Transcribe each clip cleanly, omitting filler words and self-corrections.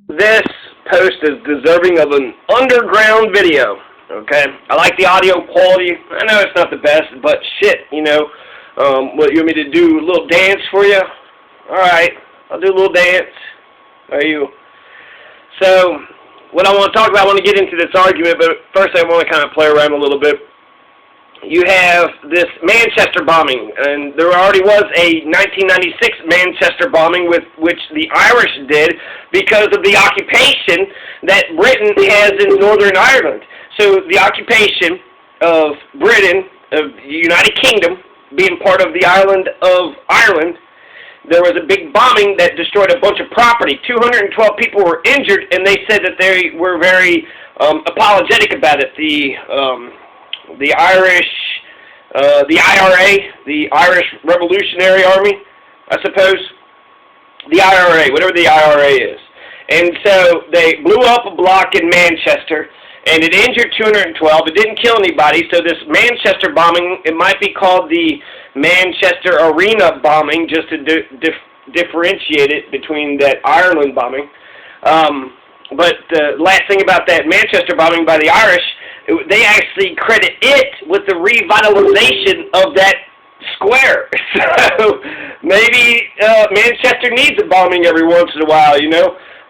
This post is deserving of an underground video, okay? I like the audio quality. I know it's not the best, but shit, what, you want me to do a little dance for you? Alright, I'll do a little dance. Are you? So, what I want to talk about, I want to get into this argument, but first I want to kind of play around a little bit. You have this Manchester bombing, and there already was a 1996 Manchester bombing which the Irish did because of the occupation that Britain has in Northern Ireland. So the occupation of Britain, of the United Kingdom, being part of the island of Ireland, there was a big bombing that destroyed a bunch of property. 212 people were injured, and they said that they were very apologetic about it. The Irish, the IRA, the Irish Revolutionary Army, I suppose, the IRA, whatever the IRA is. And so they blew up a block in Manchester, and it injured 212. It didn't kill anybody, so this Manchester bombing, it might be called the Manchester Arena bombing, just to differentiate it between that Ireland bombing. But the last thing about that Manchester bombing by the Irish, they actually credit it with the revitalization of that square. So maybe Manchester needs a bombing every once in a while,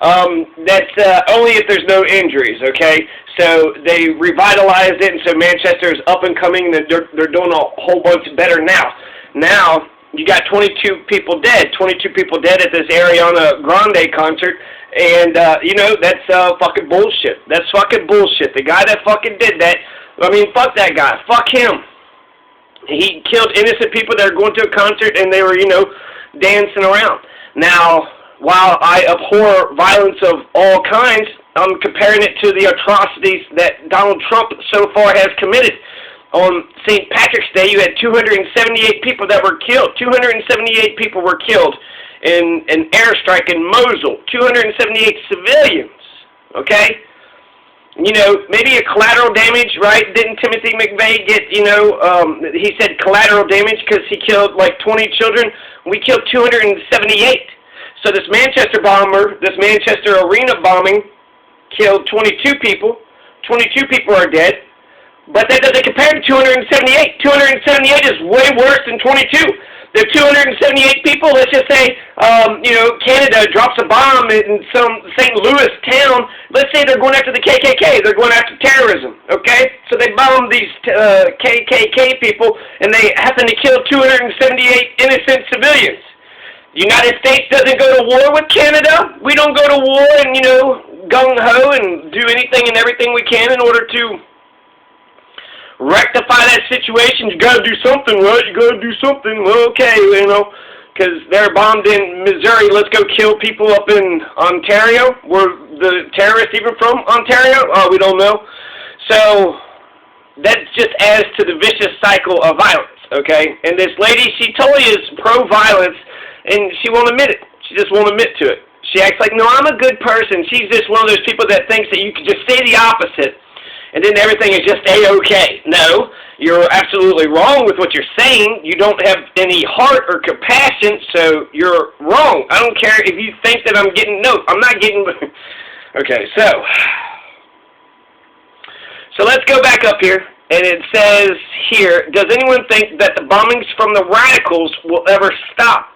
That's only if there's no injuries, okay? So they revitalized it, and so Manchester is up and coming. They're doing a whole bunch better now. Now, you got 22 people dead. 22 people dead at this Ariana Grande concert. And, that's fucking bullshit. That's fucking bullshit. The guy that fucking did that, fuck that guy. Fuck him. He killed innocent people that were going to a concert and they were, dancing around. Now, while I abhor violence of all kinds, I'm comparing it to the atrocities that Donald Trump so far has committed. On St. Patrick's Day, you had 278 people that were killed. 278 people were killed in an airstrike in Mosul. 278 civilians, okay? Maybe a collateral damage, right? Didn't Timothy McVeigh get, he said collateral damage because he killed like 20 children. We killed 278. So this Manchester bomber, this Manchester Arena bombing killed 22 people. 22 people are dead. But that doesn't compare to 278. 278 is way worse than 22. There are 278 people, let's just say, Canada drops a bomb in some St. Louis town. Let's say they're going after the KKK. They're going after terrorism, okay? So they bomb these KKK people, and they happen to kill 278 innocent civilians. The United States doesn't go to war with Canada. We don't go to war and, gung-ho and do anything and everything we can in order to rectify that situation. You gotta do something, right? You gotta do something. Well, okay, because they're bombed in Missouri. Let's go kill people up in Ontario. Were the terrorists even from Ontario? Oh, we don't know. So that just adds to the vicious cycle of violence, okay? And this lady, she totally is pro-violence, and she won't admit it. She just won't admit to it. She acts like, no, I'm a good person. She's just one of those people that thinks that you can just say the opposite, and then everything is just A-okay. No, you're absolutely wrong with what you're saying. You don't have any heart or compassion, so you're wrong. I don't care if you think that I'm getting, no, I'm not getting, okay, so let's go back up here, and it says here, does anyone think that the bombings from the radicals will ever stop?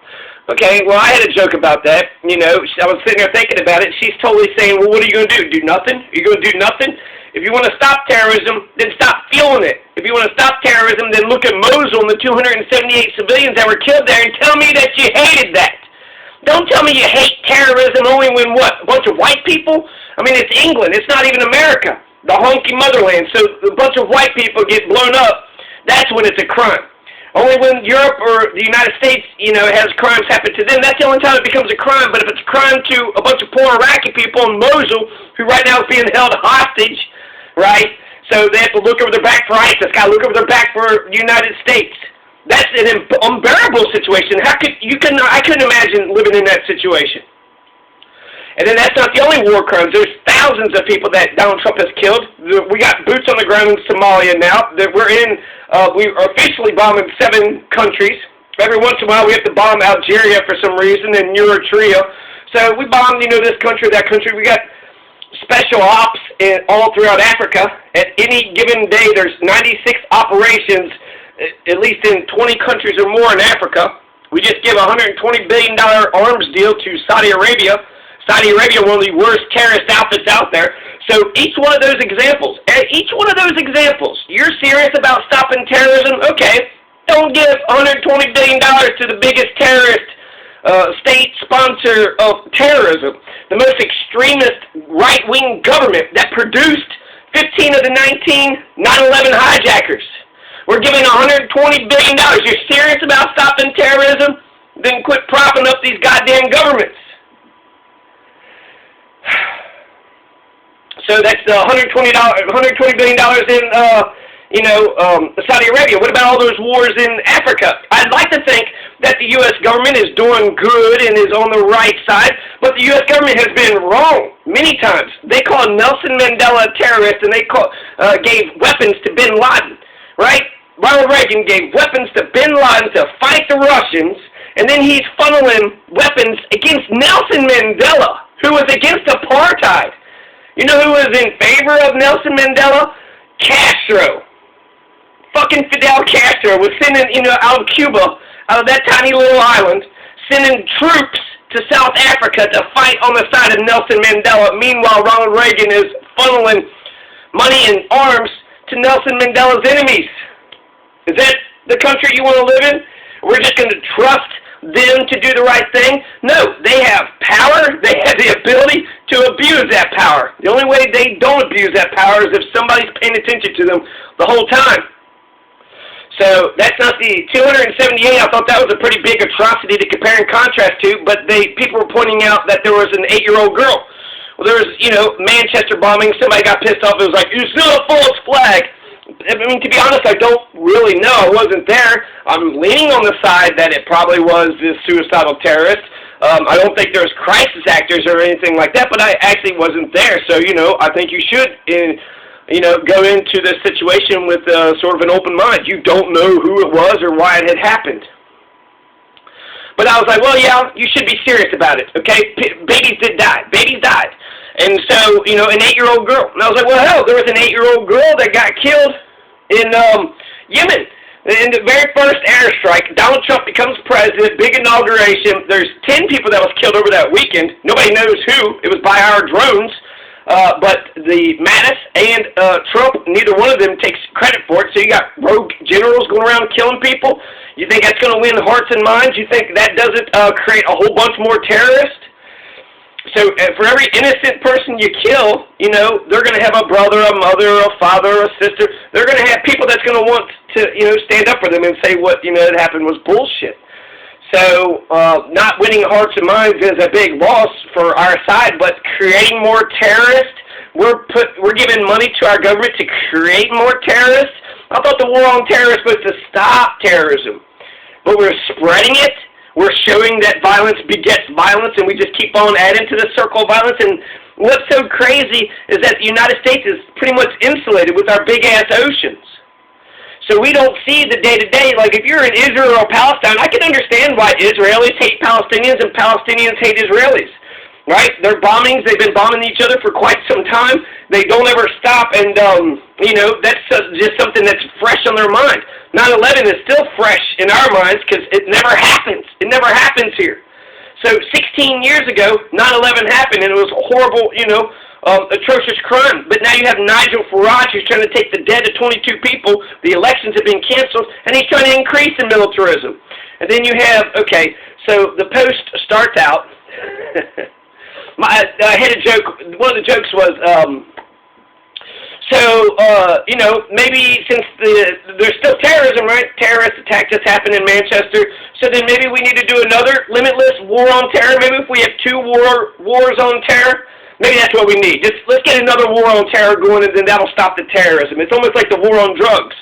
Okay, well, I had a joke about that. I was sitting there thinking about it. She's totally saying, well, what are you going to do? Do nothing? Are you going to do nothing? If you want to stop terrorism, then stop fueling it. If you want to stop terrorism, then look at Mosul and the 278 civilians that were killed there and tell me that you hated that. Don't tell me you hate terrorism only when, what, a bunch of white people? It's England. It's not even America, the honky motherland. So a bunch of white people get blown up, that's when it's a crime. Only when Europe or the United States, has crimes happen to them, that's the only time it becomes a crime. But if it's a crime to a bunch of poor Iraqi people in Mosul, who right now is being held hostage, right? So they have to look over their back for ISIS, got to look over their back for the United States. That's an unbearable situation. I couldn't imagine living in that situation. And then that's not the only war crimes. There's thousands of people that Donald Trump has killed. We got boots on the ground in Somalia now. We are officially bombing 7 countries. Every once in a while we have to bomb Algeria for some reason and Eritrea. So we bombed, this country, that country. We got special ops all throughout Africa. At any given day, there's 96 operations, at least in 20 countries or more in Africa. We just give a $120 billion arms deal to Saudi Arabia. Saudi Arabia, one of the worst terrorist outfits out there. So each one of those examples, you're serious about stopping terrorism? Okay, don't give $120 billion to the biggest terrorist state sponsor of terrorism, the most extremist right-wing government that produced 15 of the 19 9/11 hijackers. We're giving $120 billion. You're serious about stopping terrorism? Then quit propping up these goddamn governments. So that's $120 billion in Saudi Arabia. What about all those wars in Africa? I'd like to think that the U.S. government is doing good and is on the right side, but the U.S. government has been wrong many times. They called Nelson Mandela a terrorist, and they gave weapons to bin Laden, right? Ronald Reagan gave weapons to bin Laden to fight the Russians, and then he's funneling weapons against Nelson Mandela, who was against apartheid. You know who was in favor of Nelson Mandela? Castro. Fucking Fidel Castro was sending, out of Cuba, out of that tiny little island, sending troops to South Africa to fight on the side of Nelson Mandela. Meanwhile, Ronald Reagan is funneling money and arms to Nelson Mandela's enemies. Is that the country you want to live in? We're just going to trust them to do the right thing? No, they have power. They have the ability to abuse that power. The only way they don't abuse that power is if somebody's paying attention to them the whole time. So that's not the 278. I thought that was a pretty big atrocity to compare and contrast to, but people were pointing out that there was an 8-year-old girl. Well, there was, Manchester bombing. Somebody got pissed off. It was like, it's not a false flag. I mean, to be honest, I don't really know. I wasn't there. I'm leaning on the side that it probably was this suicidal terrorist. I don't think there's crisis actors or anything like that, but I actually wasn't there. So, I think you should, go into this situation with sort of an open mind. You don't know who it was or why it had happened. But I was like, well, yeah, you should be serious about it, okay? Babies did die. Babies died. And so, an 8-year-old girl. And I was like, well, hell, there was an 8-year-old girl that got killed in Yemen. In the very first airstrike, Donald Trump becomes president, big inauguration. There's 10 people that was killed over that weekend. Nobody knows who. It was by our drones. But the Mattis and Trump, neither one of them takes credit for it. So you got rogue generals going around killing people. You think that's going to win hearts and minds? You think that doesn't create a whole bunch more terrorists? So for every innocent person you kill, they're going to have a brother, a mother, a father, a sister. They're going to have people that's going to want to, stand up for them and say what, that happened was bullshit. So not winning hearts and minds is a big loss for our side, but creating more terrorists, we're giving money to our government to create more terrorists. I thought the war on terror was supposed to stop terrorism, but we're spreading it. We're showing that violence begets violence, and we just keep on adding to the circle of violence. And what's so crazy is that the United States is pretty much insulated with our big-ass oceans. So we don't see the day-to-day. Like, if you're in Israel or Palestine, I can understand why Israelis hate Palestinians and Palestinians hate Israelis, right? They're bombings. They've been bombing each other for quite some time. They don't ever stop, and, that's just something that's fresh on their mind. 9/11 is still fresh in our minds because it never happens. It never happens here. So 16 years ago, 9/11 happened, and it was a horrible, atrocious crime. But now you have Nigel Farage who's trying to take the dead of 22 people. The elections have been canceled, and he's trying to increase the militarism. And then you have, so the Post starts out. I had a joke. One of the jokes was, maybe since there's still terrorism, right? Terrorist attack just happened in Manchester. So then maybe we need to do another limitless war on terror. Maybe if we have 2 wars on terror, maybe that's what we need. Let's get another war on terror going, and then that'll stop the terrorism. It's almost like the war on drugs.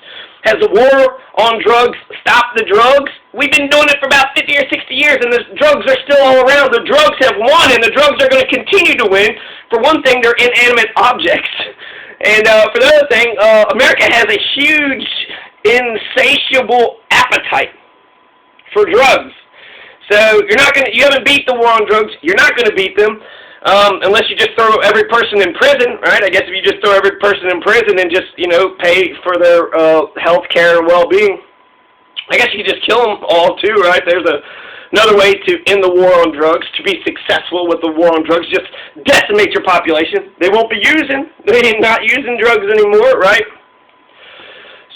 Has the war on drugs stopped the drugs? We've been doing it for about 50 or 60 years, and the drugs are still all around. The drugs have won, and the drugs are going to continue to win. For one thing, they're inanimate objects. And for the other thing, America has a huge, insatiable appetite for drugs. So you haven't beat the war on drugs. You're not going to beat them unless you just throw every person in prison, right? I guess if you just throw every person in prison and just, pay for their health care and well-being, I guess you could just kill them all too, right? There's another way to end the war on drugs, to be successful with the war on drugs. Just decimate your population. They're not using drugs anymore, right?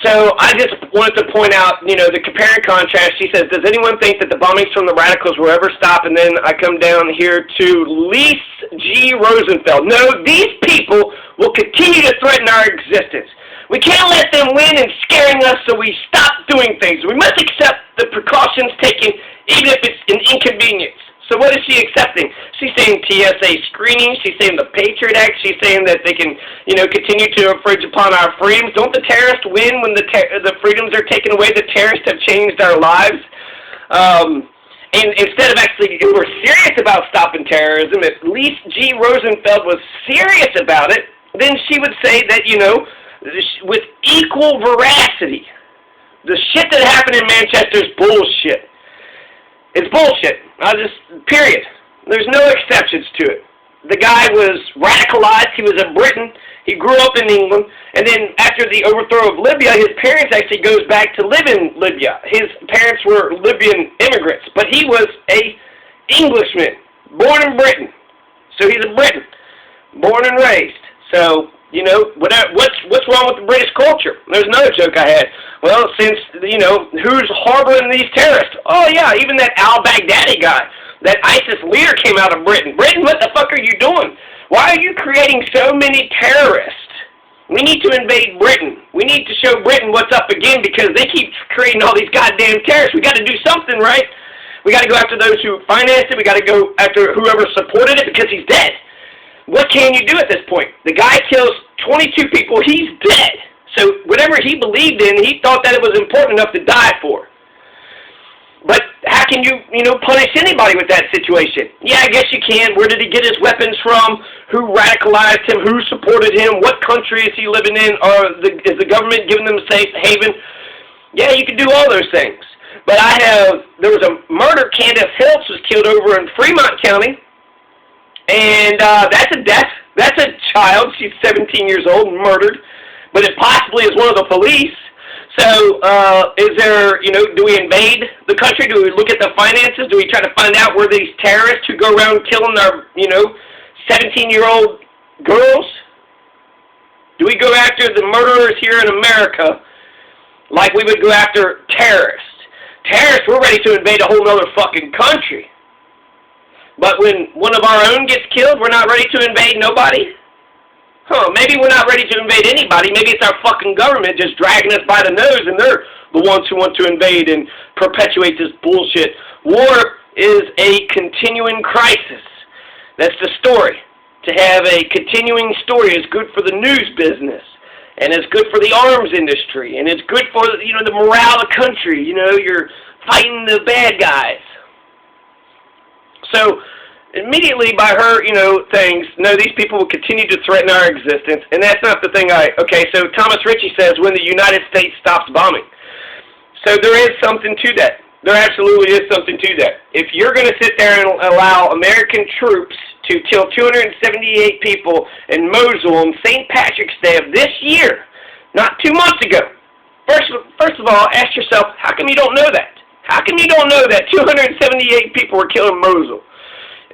So I just wanted to point out, the compare and contrast. She says, does anyone think that the bombings from the radicals will ever stop? And then I come down here to Lise G. Rosenfeld. No, these people will continue to threaten our existence. We can't let them win in scaring us, so we stop doing things. We must accept the precautions taken, even if it's an inconvenience. So what is she accepting? She's saying TSA screening. She's saying the Patriot Act. She's saying that they can, continue to infringe upon our freedoms. Don't the terrorists win when the freedoms are taken away? The terrorists have changed our lives. And instead of actually, if we're serious about stopping terrorism, if Lise G. Rosenfeld was serious about it, then she would say that, with equal veracity, the shit that happened in Manchester is bullshit. It's bullshit. Period. There's no exceptions to it. The guy was radicalized. He was a Briton. He grew up in England. And then after the overthrow of Libya, his parents actually goes back to live in Libya. His parents were Libyan immigrants. But he was a Englishman, born in Britain. So he's a Briton, born and raised. So, what's wrong with the British culture? There's another joke I had. Well, since, who's harboring these terrorists? Oh, yeah, even that al-Baghdadi guy, that ISIS leader came out of Britain. Britain, what the fuck are you doing? Why are you creating so many terrorists? We need to invade Britain. We need to show Britain what's up again because they keep creating all these goddamn terrorists. We got to do something, right? We got to go after those who financed it. We got to go after whoever supported it because he's dead. What can you do at this point? The guy kills 22 people. He's dead. So whatever he believed in, he thought that it was important enough to die for. But how can you, punish anybody with that situation? Yeah, I guess you can. Where did he get his weapons from? Who radicalized him? Who supported him? What country is he living in? Is the government giving them a safe haven? Yeah, you can do all those things. But there was a murder. Candace Hiltz was killed over in Fremont County. And that's a death. That's a child. She's 17 years old, murdered. But it possibly is one of the police. So, is there, do we invade the country? Do we look at the finances? Do we try to find out where these terrorists who go around killing our, 17-year-old girls? Do we go after the murderers here in America like we would go after terrorists? Terrorists, we're ready to invade a whole other fucking country. But when one of our own gets killed, we're not ready to invade nobody? Maybe we're not ready to invade anybody. Maybe it's our fucking government just dragging us by the nose, and they're the ones who want to invade and perpetuate this bullshit. War is a continuing crisis. That's the story. To have a continuing story is good for the news business, and it's good for the arms industry, and it's good for, the morale of the country. You're fighting the bad guys. So, immediately by her, things, no, these people will continue to threaten our existence, and that's not the thing okay, so Thomas Ritchie says, when the United States stops bombing. So there is something to that. There absolutely is something to that. If you're going to sit there and allow American troops to kill 278 people in Mosul on St. Patrick's Day of this year, not 2 months ago, first of all, ask yourself, how come you don't know that? How come you don't know that 278 people were killed in Mosul?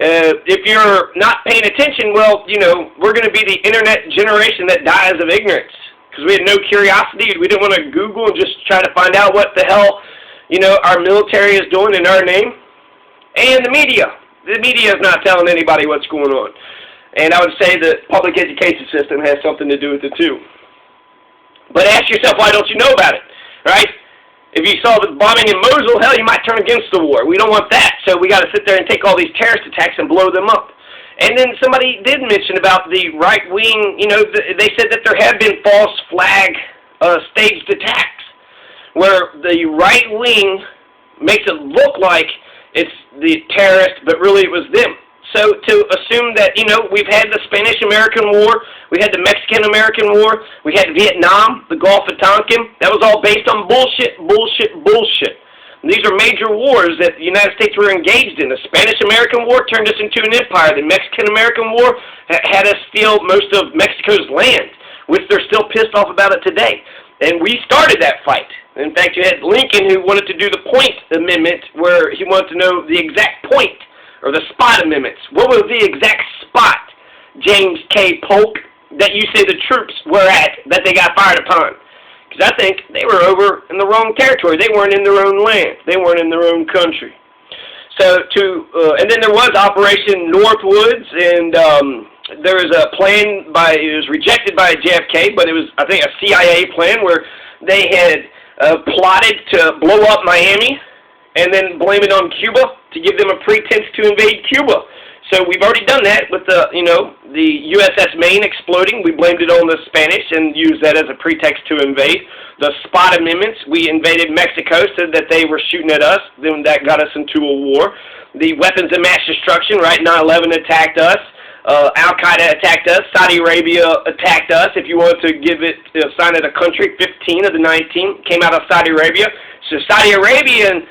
If you're not paying attention, well, we're going to be the internet generation that dies of ignorance. Because we had no curiosity. We didn't want to Google and just try to find out what the hell, our military is doing in our name. And the media. The media is not telling anybody what's going on. And I would say the public education system has something to do with it too. But ask yourself, why don't you know about it? Right? If you saw the bombing in Mosul, hell, you might turn against the war. We don't want that. So we got to sit there and take all these terrorist attacks and blow them up. And then somebody did mention about the right-wing, they said that there have been false flag staged attacks where the right wing makes it look like it's the terrorists, but really it was them. So to assume that, we've had the Spanish-American War, we had the Mexican-American War, we had Vietnam, the Gulf of Tonkin, that was all based on bullshit, bullshit, bullshit. These are major wars that the United States were engaged in. The Spanish-American War turned us into an empire. The Mexican-American War had us steal most of Mexico's land, which they're still pissed off about it today. And we started that fight. In fact, you had Lincoln who wanted to do the point amendment, where he wanted to know the exact point, or the spot amendments. What was the exact spot, James K. Polk, that you say the troops were at, that they got fired upon? Because I think they were over in the wrong territory. They weren't in their own land. They weren't in their own country. So and then there was Operation Northwoods, and there was a plan it was rejected by JFK, but it was, I think, a CIA plan where they had plotted to blow up Miami and then blame it on Cuba to give them a pretense to invade Cuba. So we've already done that with the USS Maine exploding. We blamed it on the Spanish and used that as a pretext to invade. The spot amendments, we invaded Mexico, said that they were shooting at us. Then that got us into a war. The weapons of mass destruction, right? 9/11 attacked us. Al-Qaeda attacked us. Saudi Arabia attacked us. If you wanted to give it a sign of the country, 15 of the 19 came out of Saudi Arabia. So Saudi Arabian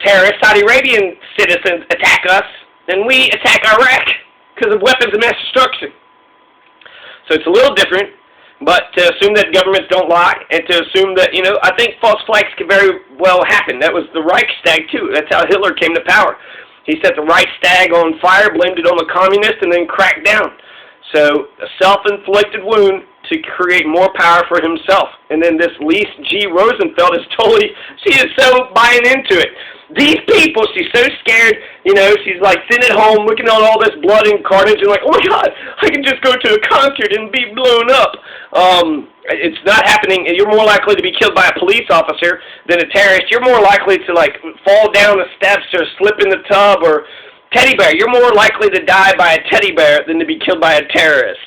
terrorists, Saudi Arabian citizens attack us. And we attack Iraq because of weapons of mass destruction. So it's a little different, but to assume that governments don't lie, and to assume that, I think false flags can very well happen. That was the Reichstag, too. That's how Hitler came to power. He set the Reichstag on fire, blamed it on the communists, and then cracked down. So a self-inflicted wound to create more power for himself. And then this Lise G. Rosenfeld is she is so buying into it. These people, she's so scared, she's like sitting at home looking at all this blood and carnage and like, oh my God, I can just go to a concert and be blown up. It's not happening. You're more likely to be killed by a police officer than a terrorist. You're more likely to fall down the steps or slip in the tub or teddy bear. You're more likely to die by a teddy bear than to be killed by a terrorist.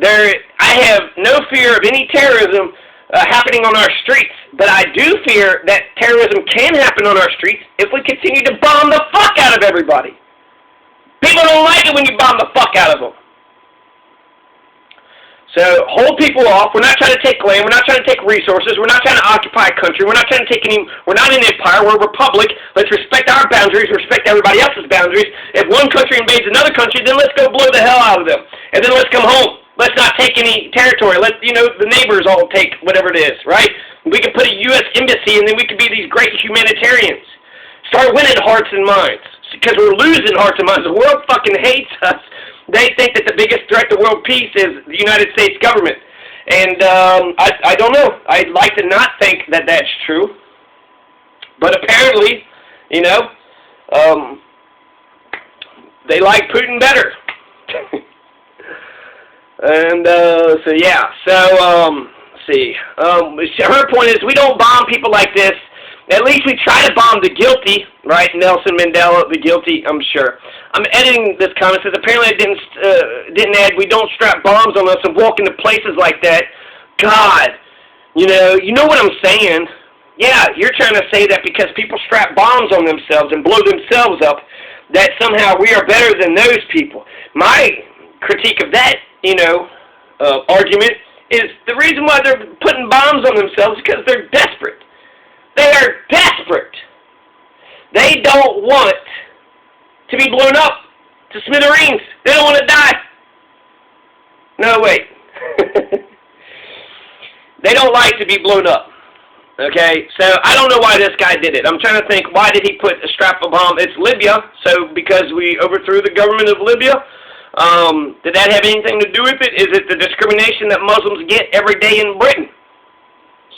I have no fear of any terrorism happening on our streets, but I do fear that terrorism can happen on our streets if we continue to bomb the fuck out of everybody. People don't like it when you bomb the fuck out of them. So hold people off. We're not trying to take land. We're not trying to take resources. We're not trying to occupy a country. We're not trying to take we're not an empire. We're a republic. Let's respect our boundaries, respect everybody else's boundaries. If one country invades another country, then let's go blow the hell out of them. And then let's come home. Let's not take any territory. Let the neighbors all take whatever it is, right? We can put a U.S. embassy, and then we can be these great humanitarians. Start winning hearts and minds, because we're losing hearts and minds. The world fucking hates us. They think that the biggest threat to world peace is the United States government. And I don't know. I'd like to not think that that's true. But apparently, they like Putin better. And, so, yeah. So, let's see. Her point is, we don't bomb people like this. At least we try to bomb the guilty, right? Nelson Mandela, the guilty, I'm sure. I'm editing this comment. Says, apparently I didn't add, we don't strap bombs on us and walk into places like that. God, you know what I'm saying? Yeah, you're trying to say that because people strap bombs on themselves and blow themselves up, that somehow we are better than those people. My critique of that, argument is the reason why they're putting bombs on themselves is because they're desperate. They are desperate. They don't want to be blown up to smithereens. They don't want to die. No, wait. They don't like to be blown up. Okay, so I don't know why this guy did it. I'm trying to think, why did he put a strap of bomb? It's Libya, so because we overthrew the government of Libya. Did that have anything to do with it? Is it the discrimination that Muslims get every day in Britain?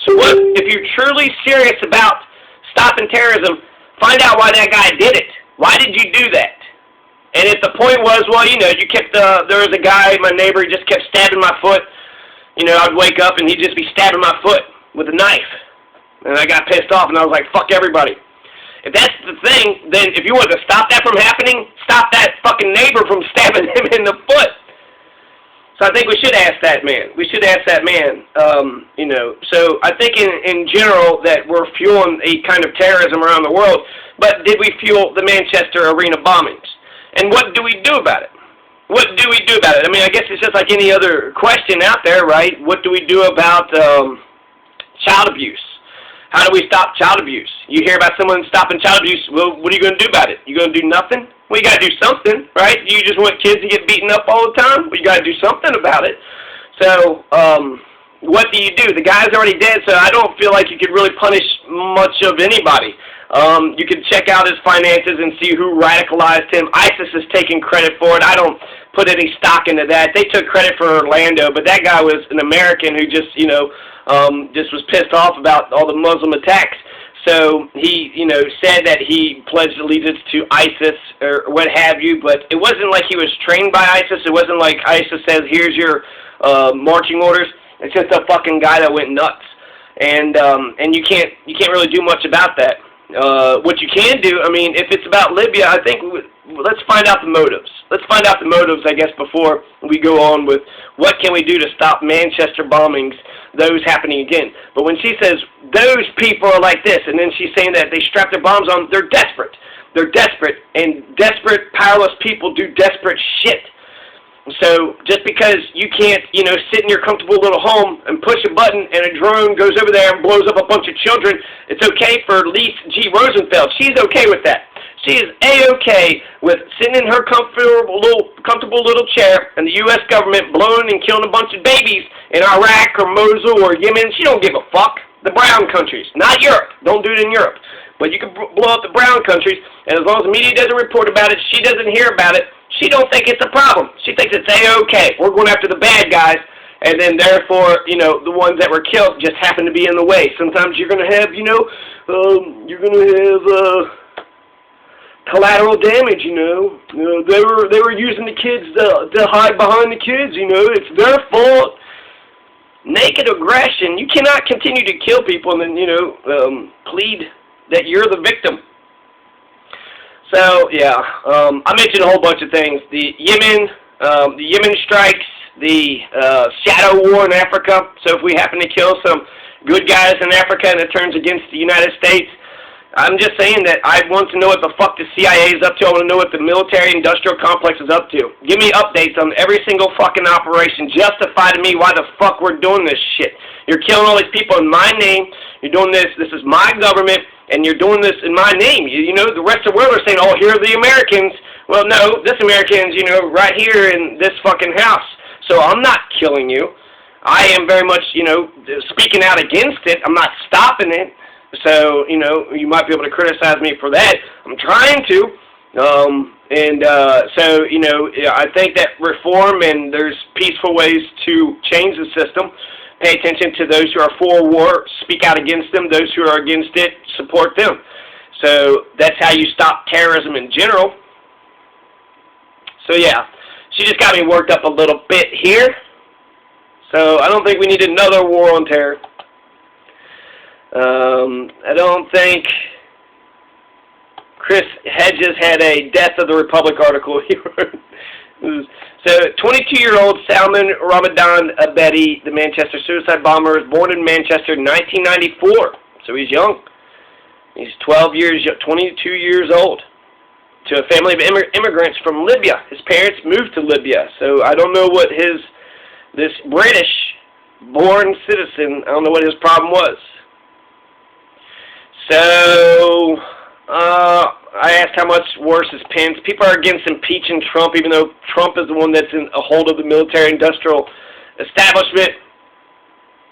So what, if you're truly serious about stopping terrorism, find out why that guy did it. Why did you do that? And if the point was, well, you kept, there was a guy, my neighbor, he just kept stabbing my foot. I'd wake up and he'd just be stabbing my foot with a knife. And I got pissed off and I was like, fuck everybody. If that's the thing, then if you want to stop that from happening, stop that fucking neighbor from stabbing him in the foot. So I think we should ask that man. We should ask that man, So I think in general that we're fueling a kind of terrorism around the world, but did we fuel the Manchester arena bombings? And what do we do about it? What do we do about it? I mean, I guess it's just like any other question out there, right? What do we do about child abuse? How do we stop child abuse? You hear about someone stopping child abuse, well, what are you going to do about it? You going to do nothing? Well, you got to do something, right? You just want kids to get beaten up all the time? Well, you got to do something about it. So, what do you do? The guy's already dead, so I don't feel like you could really punish much of anybody. You can check out his finances and see who radicalized him. ISIS is taking credit for it. I don't put any stock into that. They took credit for Orlando, but that guy was an American who just, just was pissed off about all the Muslim attacks. So he, said that he pledged allegiance to ISIS or what have you, but it wasn't like he was trained by ISIS. It wasn't like ISIS says, here's your marching orders. It's just a fucking guy that went nuts. And you can't really do much about that. What you can do, if it's about Libya, I think let's find out the motives. Let's find out the motives, I guess, before we go on with what can we do to stop Manchester bombings, those happening again. But when she says those people are like this, and then she's saying that they strap their bombs on, they're desperate. They're desperate, and desperate, powerless people do desperate shit. So just because you can't, sit in your comfortable little home and push a button and a drone goes over there and blows up a bunch of children, it's okay for Lise G. Rosenfeld. She's okay with that. She is A-okay with sitting in her comfortable little chair and the U.S. government blowing and killing a bunch of babies in Iraq or Mosul or Yemen. She don't give a fuck. The brown countries, not Europe. Don't do it in Europe. But you can blow up the brown countries, and as long as the media doesn't report about it, she doesn't hear about it, she don't think it's a problem. She thinks it's A-okay. We're going after the bad guys, and then therefore, the ones that were killed just happen to be in the way. Sometimes you're going to have, collateral damage, They were using the kids to hide behind the kids, It's their fault. Naked aggression. You cannot continue to kill people and then, plead that you're the victim. So, yeah, I mentioned a whole bunch of things. The Yemen strikes, the shadow war in Africa. So if we happen to kill some good guys in Africa and it turns against the United States, I'm just saying that I want to know what the fuck the CIA is up to. I want to know what the military-industrial complex is up to. Give me updates on every single fucking operation. Justify to me why the fuck we're doing this shit. You're killing all these people in my name. You're doing this. This is my government, and you're doing this in my name. The rest of the world are saying, oh, here are the Americans. Well, no, this American's, right here in this fucking house. So I'm not killing you. I am very much, speaking out against it. I'm not stopping it. So, you might be able to criticize me for that. I'm trying to. I think that reform and there's peaceful ways to change the system. Pay attention to those who are for war, speak out against them. Those who are against it, support them. So that's how you stop terrorism in general. So, yeah, she just got me worked up a little bit here. So I don't think we need another war on terror. I don't think Chris Hedges had a Death of the Republic article here. So, 22-year-old Salman Ramadan Abedi, the Manchester suicide bomber, was born in Manchester in 1994. So he's young. He's 22 years old. To a family of immigrants from Libya. His parents moved to Libya. So I don't know what this British-born citizen, I don't know what his problem was. So, I asked how much worse is Pence. People are against impeaching Trump, even though Trump is the one that's in a hold of the military-industrial establishment.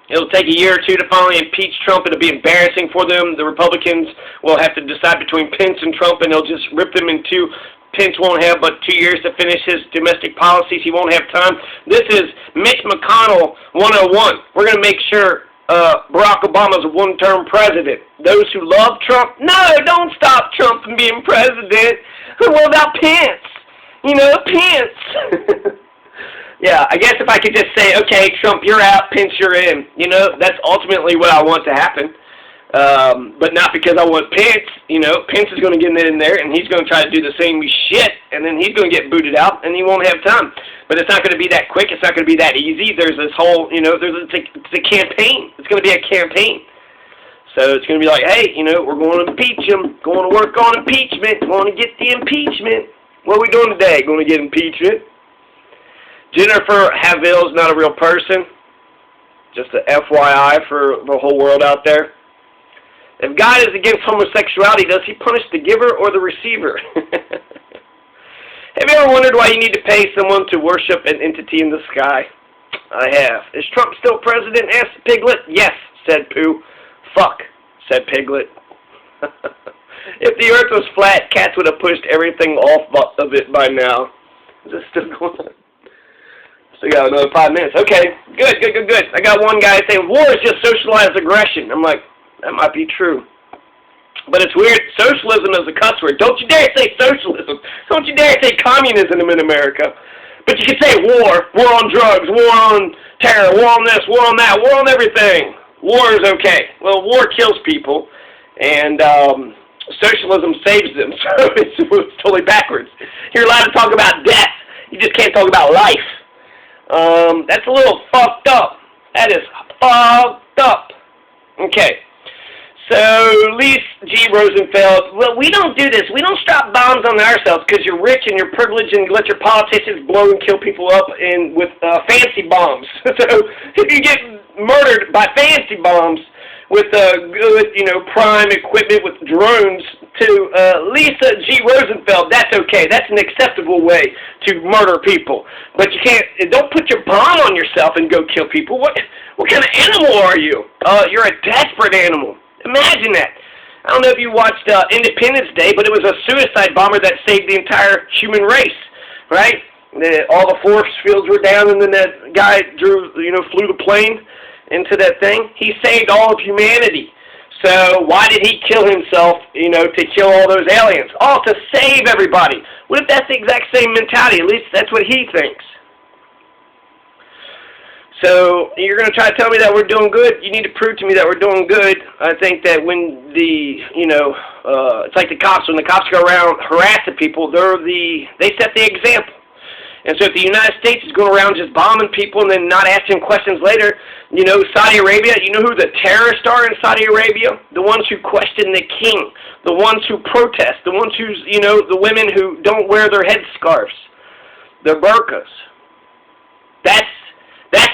It'll take a year or two to finally impeach Trump. It'll be embarrassing for them. The Republicans will have to decide between Pence and Trump, and they'll just rip them in two. Pence won't have but 2 years to finish his domestic policies. He won't have time. This is Mitch McConnell 101. We're going to make sure Barack Obama's a one-term president. Those who love Trump, no, don't stop Trump from being president. What about Pence? Pence. Yeah, I guess if I could just say, okay, Trump, you're out, Pence, you're in. That's ultimately what I want to happen. But not because I want Pence. Pence is going to get in there, and he's going to try to do the same shit, and then he's going to get booted out, and he won't have time. But it's not going to be that quick. It's not going to be that easy. There's this whole, it's a campaign. It's going to be a campaign. So it's going to be like, hey, we're going to impeach him, going to work on impeachment, going to get the impeachment. What are we doing today? Going to get impeachment. Jennifer Haville is not a real person. Just a FYI for the whole world out there. If God is against homosexuality, does he punish the giver or the receiver? Have you ever wondered why you need to pay someone to worship an entity in the sky? I have. Is Trump still president? Asked Piglet. Yes, said Pooh. Fuck, said Piglet. If the earth was flat, cats would have pushed everything off of it by now. Is this still going on? Still got another 5 minutes. Okay, good. I got one guy saying, war is just socialized aggression. I'm like, that might be true. But it's weird. Socialism is a cuss word. Don't you dare say socialism. Don't you dare say communism in America. But you can say war on drugs, war on terror, war on this, war on that, war on everything. War is okay. Well, war kills people, and socialism saves them, so it's totally backwards. You're allowed to talk about death. You just can't talk about life. That's a little fucked up. That is fucked up. Okay. So, Lee G. Rosenfeld, well, we don't do this. We don't strap bombs on ourselves because you're rich and you're privileged and you let your politicians blow and kill people up with fancy bombs. So, if you get murdered by fancy bombs with good, prime equipment with drones to Lisa G. Rosenfeld, that's okay. That's an acceptable way to murder people. But you can't, don't put your bomb on yourself and go kill people. What kind of animal are you? You're a desperate animal. Imagine that. I don't know if you watched Independence Day, but it was a suicide bomber that saved the entire human race, right? All the force fields were down, and then that guy flew the plane into that thing. He saved all of humanity. So why did he kill himself, to kill all those aliens? Oh, to save everybody. What if that's the exact same mentality? At least that's what he thinks. So you're going to try to tell me that we're doing good? You need to prove to me that we're doing good. I think that when it's like the cops. When the cops go around harassing people, they set the example. And so if the United States is going around just bombing people and then not asking questions later, Saudi Arabia, you know who the terrorists are in Saudi Arabia? The ones who question the king, the ones who protest, the ones the women who don't wear their headscarves, their burqas. That's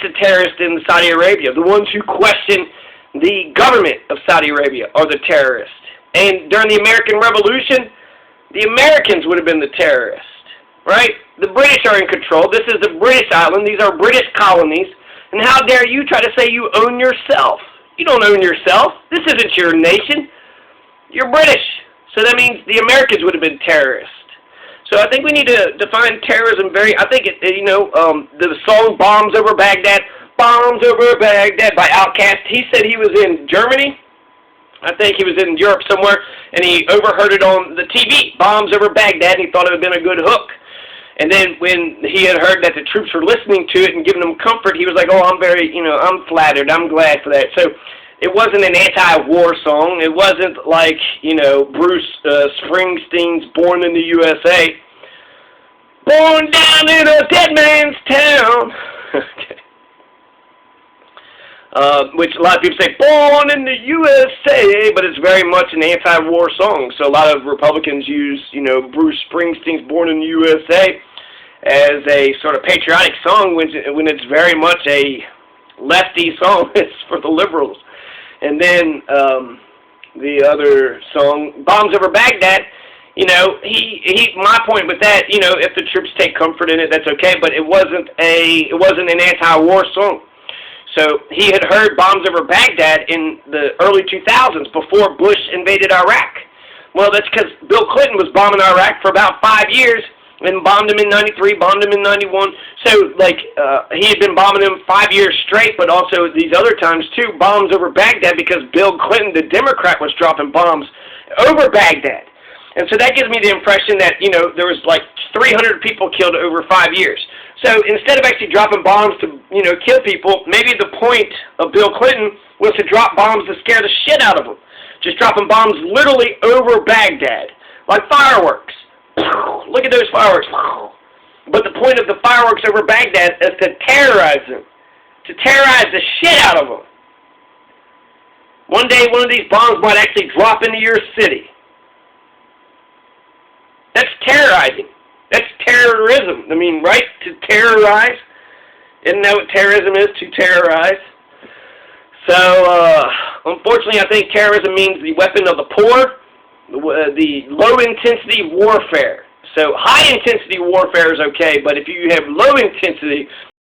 the terrorists in Saudi Arabia. The ones who question the government of Saudi Arabia are the terrorists. And during the American Revolution, the Americans would have been the terrorists, right? The British are in control. This is a British island. These are British colonies. And how dare you try to say you own yourself? You don't own yourself. This isn't your nation. You're British. So that means the Americans would have been terrorists. So I think we need to define terrorism I think the song Bombs Over Baghdad by Outkast, he said he was in Germany. I think he was in Europe somewhere, and he overheard it on the TV, Bombs Over Baghdad, and he thought it would have been a good hook. And then when he had heard that the troops were listening to it and giving them comfort, he was like, oh, I'm very, I'm flattered, I'm glad for that. So it wasn't an anti-war song. It wasn't like, Bruce Springsteen's Born in the USA. Born down in a dead man's town. Okay. Which a lot of people say, Born in the USA, but it's very much an anti-war song. So a lot of Republicans use, Bruce Springsteen's Born in the USA as a sort of patriotic song when it's very much a lefty song. It's for the liberals. And then the other song, Bombs Over Baghdad, my point with that, if the troops take comfort in it, that's okay, but it wasn't an anti-war song. So he had heard Bombs Over Baghdad in the early 2000s before Bush invaded Iraq. Well, that's because Bill Clinton was bombing Iraq for about 5 years and bombed him in 93, bombed him in 91. So, he had been bombing him 5 years straight, but also these other times, too, bombs over Baghdad because Bill Clinton, the Democrat, was dropping bombs over Baghdad. And so that gives me the impression that, there was 300 people killed over 5 years. So instead of actually dropping bombs to, kill people, maybe the point of Bill Clinton was to drop bombs to scare the shit out of them. Just dropping bombs literally over Baghdad, like fireworks. Look at those fireworks. But the point of the fireworks over Baghdad is to terrorize them, to terrorize the shit out of them. One day, one of these bombs might actually drop into your city. That's terrorizing. That's terrorism. Right? To terrorize. Isn't that what terrorism is? To terrorize. So, unfortunately, I think terrorism means the weapon of the poor, the low-intensity warfare. So high-intensity warfare is okay, but if you have low-intensity